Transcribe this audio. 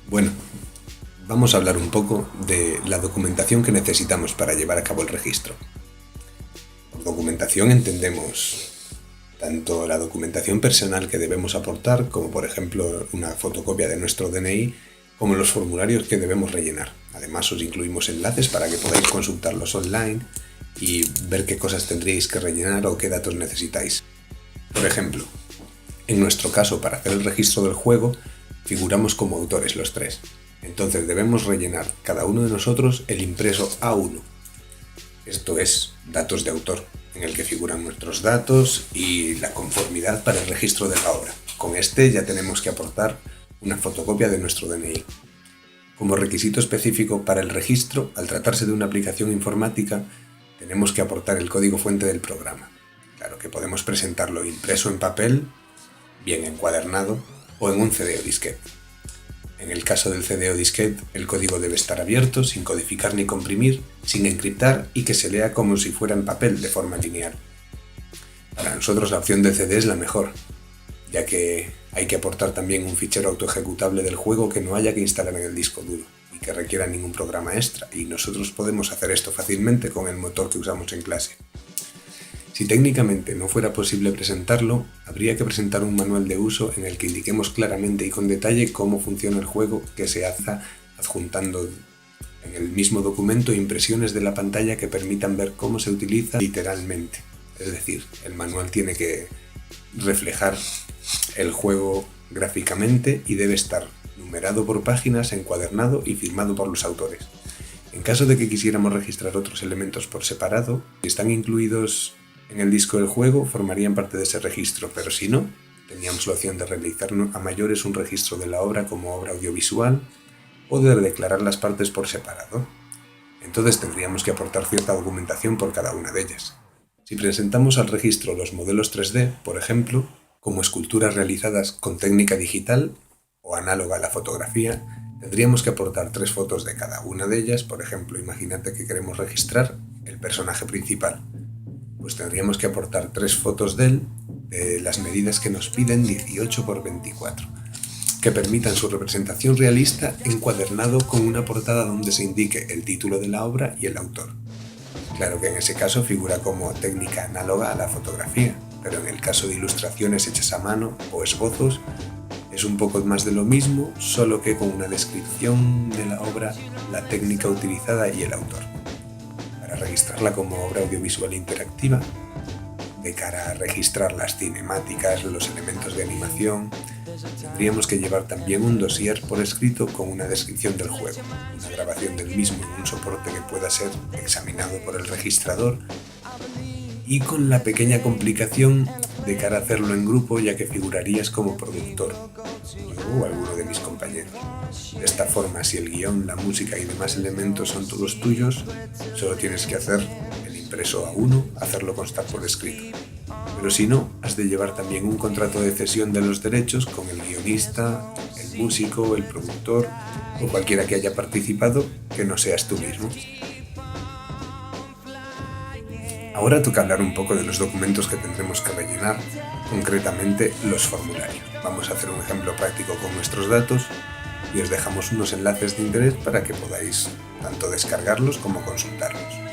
Bueno, vamos a hablar un poco de la documentación que necesitamos para llevar a cabo el registro. Por documentación entendemos tanto la documentación personal que debemos aportar, como por ejemplo una fotocopia de nuestro DNI, como los formularios que debemos rellenar. Además os incluimos enlaces para que podáis consultarlos online y ver qué cosas tendríais que rellenar o qué datos necesitáis. Por ejemplo, en nuestro caso, para hacer el registro del juego, figuramos como autores los tres. Entonces debemos rellenar cada uno de nosotros el impreso A1. Esto es datos de autor, en el que figuran nuestros datos y la conformidad para el registro de la obra. Con este ya tenemos que aportar una fotocopia de nuestro DNI. Como requisito específico para el registro, al tratarse de una aplicación informática, tenemos que aportar el código fuente del programa. Claro que podemos presentarlo impreso en papel, bien encuadernado o en un CD o disquete. En el caso del CD o disquete, el código debe estar abierto, sin codificar ni comprimir, sin encriptar y que se lea como si fuera en papel de forma lineal. Para nosotros la opción de CD es la mejor, ya que hay que aportar también un fichero autoejecutable del juego que no haya que instalar en el disco duro y que requiera ningún programa extra, y nosotros podemos hacer esto fácilmente con el motor que usamos en clase. Si técnicamente no fuera posible presentarlo, habría que presentar un manual de uso en el que indiquemos claramente y con detalle cómo funciona el juego, que se hace adjuntando en el mismo documento impresiones de la pantalla que permitan ver cómo se utiliza literalmente. Es decir, el manual tiene que reflejar el juego gráficamente y debe estar numerado por páginas, encuadernado y firmado por los autores. En caso de que quisiéramos registrar otros elementos por separado, si están incluidos en el disco del juego, formarían parte de ese registro, pero si no, teníamos la opción de realizar a mayores un registro de la obra como obra audiovisual o de declarar las partes por separado. Entonces tendríamos que aportar cierta documentación por cada una de ellas. Si presentamos al registro los modelos 3D, por ejemplo, como esculturas realizadas con técnica digital o análoga a la fotografía, tendríamos que aportar 3 fotos de cada una de ellas. Por ejemplo, imagínate que queremos registrar el personaje principal. Pues tendríamos que aportar 3 fotos de él, de las medidas que nos piden, 18 por 24, que permitan su representación realista encuadernado con una portada donde se indique el título de la obra y el autor. Claro que en ese caso figura como técnica análoga a la fotografía, pero en el caso de ilustraciones hechas a mano o esbozos, es un poco más de lo mismo, solo que con una descripción de la obra, la técnica utilizada y el autor. Para registrarla como obra audiovisual interactiva, de cara a registrar las cinemáticas, los elementos de animación, tendríamos que llevar también un dossier por escrito con una descripción del juego, una grabación del mismo en un soporte que pueda ser examinado por el registrador, y con la pequeña complicación de cara a hacerlo en grupo, ya que figurarías como productor, yo o alguno de mis compañeros. De esta forma, si el guión, la música y demás elementos son todos tuyos, solo tienes que hacer el impreso A1, hacerlo constar por escrito. Pero si no, has de llevar también un contrato de cesión de los derechos con el guionista, el músico, el productor o cualquiera que haya participado que no seas tú mismo. Ahora toca hablar un poco de los documentos que tendremos que rellenar, concretamente los formularios. Vamos a hacer un ejemplo práctico con nuestros datos y os dejamos unos enlaces de interés para que podáis tanto descargarlos como consultarlos.